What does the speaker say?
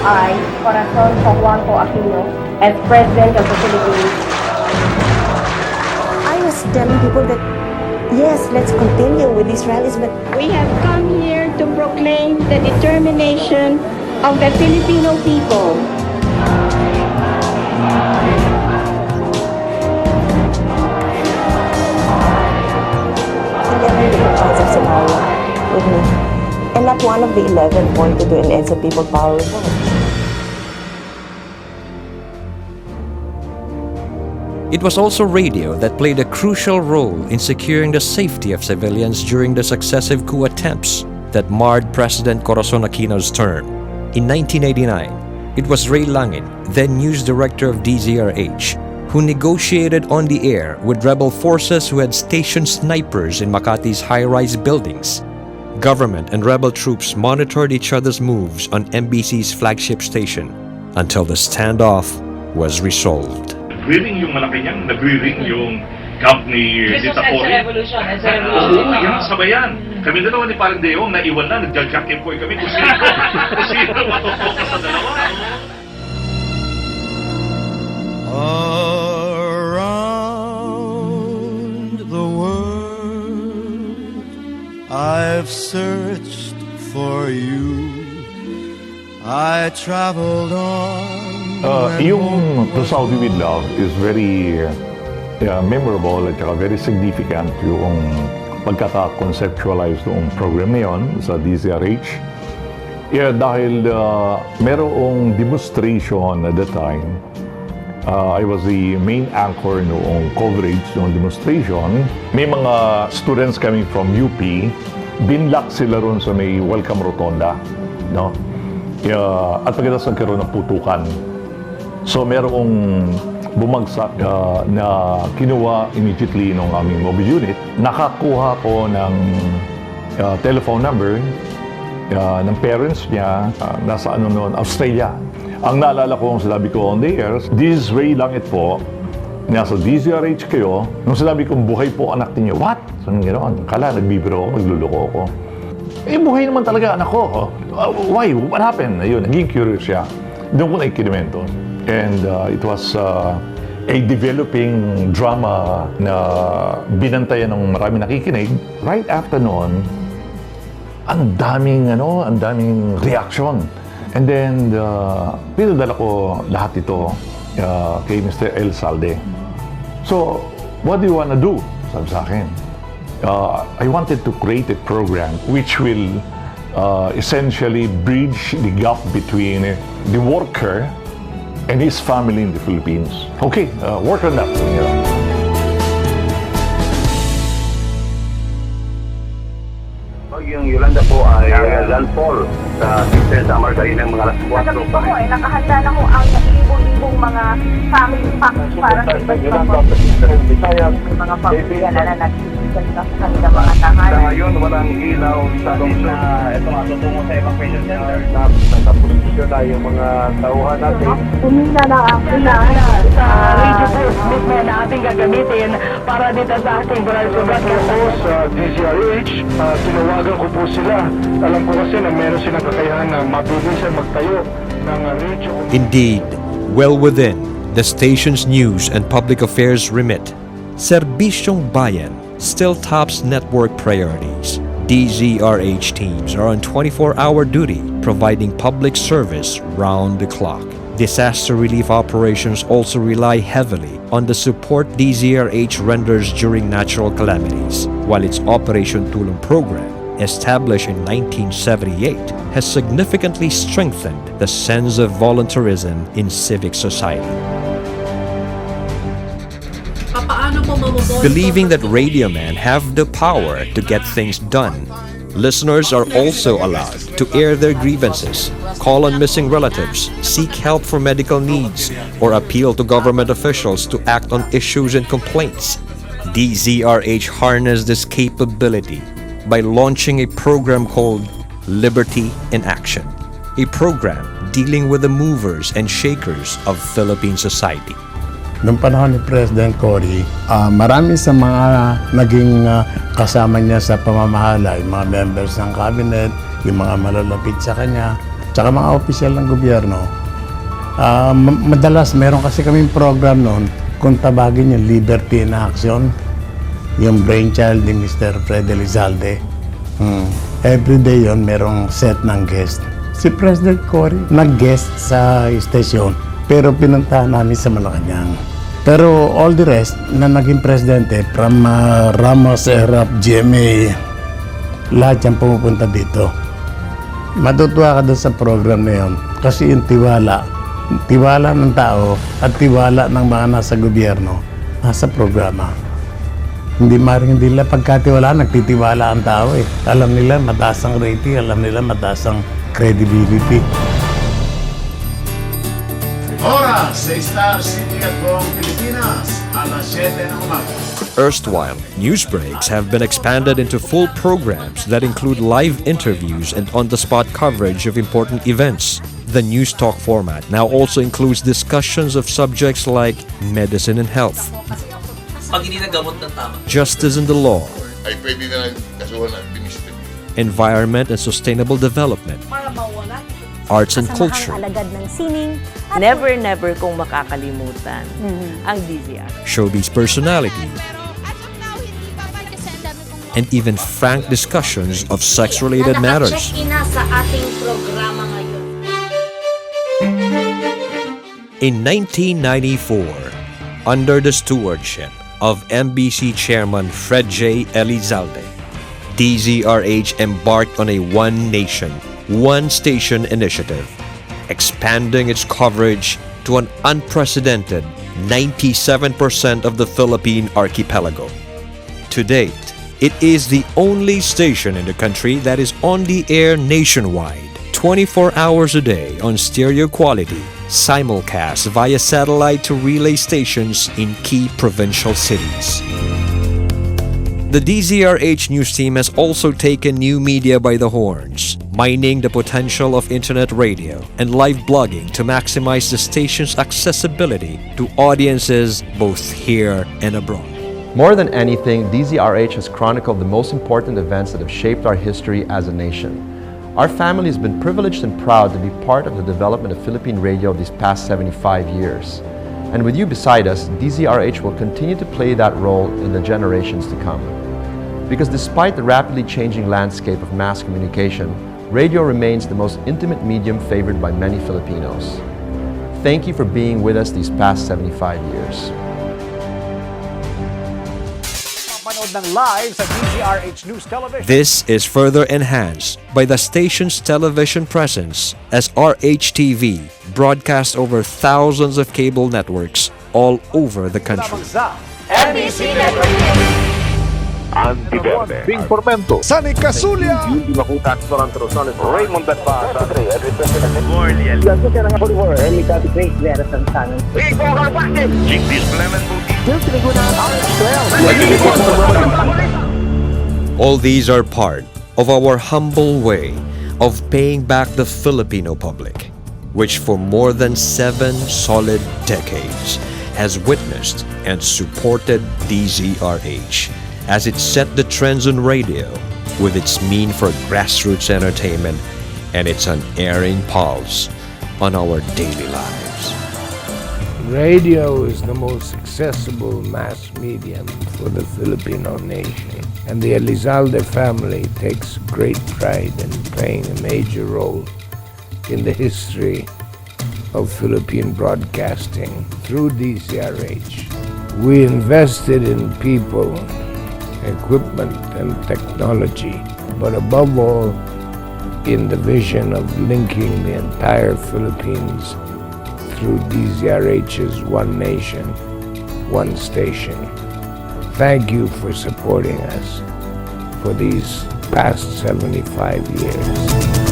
I, Corazon as President of the Philippines. I was telling people that, yes, let's continue with these rallies, but We have come here to proclaim the determination of the Filipino people. different kinds of scenario with me. And not one of the 11 pointed to an end of people power reform. It was also radio that played a crucial role in securing the safety of civilians during the successive coup attempts that marred President Corazon Aquino's term. In 1989, it was Ray Langit, then news director of DZRH, who negotiated on the air with rebel forces who had stationed snipers in Makati's high-rise buildings. Government and rebel troops monitored each other's moves on MBC's flagship station until the standoff was resolved. Nag-rearing yung Malacanang, nag-rearing yung camp ni Tita Cory. It's a revolution. Oo, yan, sabayan. Kami dalawa ni Parang Deong, naiwan na, nag-jack-jack po kami kung sino matutukas sa dalawa. Around the world, I've searched for you. I traveled on. Yung To Saudi with Love is very memorable at saka very significant yung pagkaka-conceptualize noong program na yun sa DZRH. Dahil merong demonstration at that time. I was the main anchor noong coverage noong demonstration. May mga students coming from UP, binlock sila ron sa may welcome rotonda. No? At pagkatapos nagkaroon ng putukan. So merong bumagsak na kinuha immediately ng aming mobile unit. Nakakuha ko ng telephone number ng parents niya, nasa Australia. Ang naalala ko, nung sinabi ko on the air, this Ray Langit po, nasa DZRH kayo, nung sinabi kong buhay po anak niyo, what? So nung ganoon, kala nagbibiro ako, nagluloko ako. Buhay naman talaga anak ko. Why? What happened? Ayun, naging curious siya. Doon ko na ikinimento. And it was a developing drama na binantayan ng marami nakikinig. Right after noon, ang daming reaction. And then, pinadala ko lahat ito kay Mr. El Salde. So, what do you want to do? Sabi sa akin. I wanted to create a program which will essentially bridge the gap between the worker and his family in the Philippines. Okay, work on that. Yung Yolanda po ay landfall sa Sister Summer kayo ng mga alas 4. Sabi ko po nakahanda na ho ang libo-libong mga family packs para sa iba't ibang mga pamilya na nagsisigil sa kanilang mga tahanan. Sa ngayon, walang ilaw sa na ito nga tutungo sa evacuation center. Nakaposisyon na yung mga tauhan natin. Humina na ang unahan sa Radio post mismo na ating gagamitin para dito sa ating sugat po sa DZRH, tinawagan ko po sila. Alam ko kasi na meron silang kakayahan na mabilisan magtayo ng radio. Indeed, well within the station's news and public affairs remit, Serbisyong Bayan still tops network priorities. DZRH teams are on 24-hour duty, providing public service round the clock. Disaster relief operations also rely heavily on the support DZRH renders during natural calamities, while its Operation Tulong program, established in 1978, has significantly strengthened the sense of volunteerism in civic society. Believing that radio men have the power to get things done, listeners are also allowed to air their grievances, call on missing relatives, seek help for medical needs, or appeal to government officials to act on issues and complaints. DZRH harnessed this capability by launching a program called Liberty in Action, a program dealing with the movers and shakers of Philippine society. Noong panahon ni President Cory, marami sa mga naging kasama niya sa pamamahala, yung mga members ng cabinet, yung mga malalapit sa kanya, tsaka mga opisyal ng gobyerno. Madalas meron kasi kaming program noon kung tabagin yung Liberty in Action, yung brainchild ni Mr. Fred Elizalde. Everyday yon merong set ng guest. Si President Cory nag-guest sa station pero pinuntahan namin sa Malacanang. Pero all the rest na naging presidente from Ramos, Erap, GMA, lahat yan pumupunta dito. Matutuwa ka doon sa program na yun kasi yung tiwala ng tao at tiwala ng mga nasa gobyerno nasa programa. Hindi nila pagkatiwala, nagtitiwala ang tao eh. Alam nila mataas ang rating, alam nila mataas ang credibility. Oras sa Star City at buong Pilipinas, alas 7 ng umaga. Erstwhile, news breaks have been expanded into full programs that include live interviews and on-the-spot coverage of important events. The news talk format now also includes discussions of subjects like medicine and health, justice and the law, ay pwede na kasuhan ang ministry. Environment and sustainable development, arts and culture, Never kong makakalimutan ang DZRH. showbiz personality, and even frank discussions of sex-related matters. Sa ating programa ngayon. In 1994, under the stewardship of MBC Chairman Fred J. Elizalde, DZRH embarked on a One Nation, One Station initiative, expanding its coverage to an unprecedented 97% of the Philippine archipelago. To date, it is the only station in the country that is on the air nationwide, 24 hours a day on stereo quality, simulcast via satellite to relay stations in key provincial cities. The DZRH news team has also taken new media by the horns, mining the potential of internet radio and live blogging to maximize the station's accessibility to audiences both here and abroad. More than anything, DZRH has chronicled the most important events that have shaped our history as a nation. Our family has been privileged and proud to be part of the development of Philippine radio these past 75 years. And with you beside us, DZRH will continue to play that role in the generations to come. Because despite the rapidly changing landscape of mass communication, radio remains the most intimate medium favored by many Filipinos. Thank you for being with us these past 75 years. This is further enhanced by the station's television presence as RHTV broadcasts over thousands of cable networks all over the country. MBC Network. Antiverde, Bing Pormento, Sani Casulia, Hindi Makutak, Toronto, Raymond Badbasa, Gorliel, All these are part of our humble way of paying back the Filipino public, which for more than 7 solid decades has witnessed and supported DZRH as it set the trends on radio with its mean for grassroots entertainment and its unerring pulse on our daily lives. Radio is the most accessible mass medium for the Filipino nation, and the Elizalde family takes great pride in playing a major role in the history of Philippine broadcasting through DZRH. We invested in people, equipment and technology, but above all, in the vision of linking the entire Philippines through DZRH's One Nation, One Station. Thank you for supporting us for these past 75 years.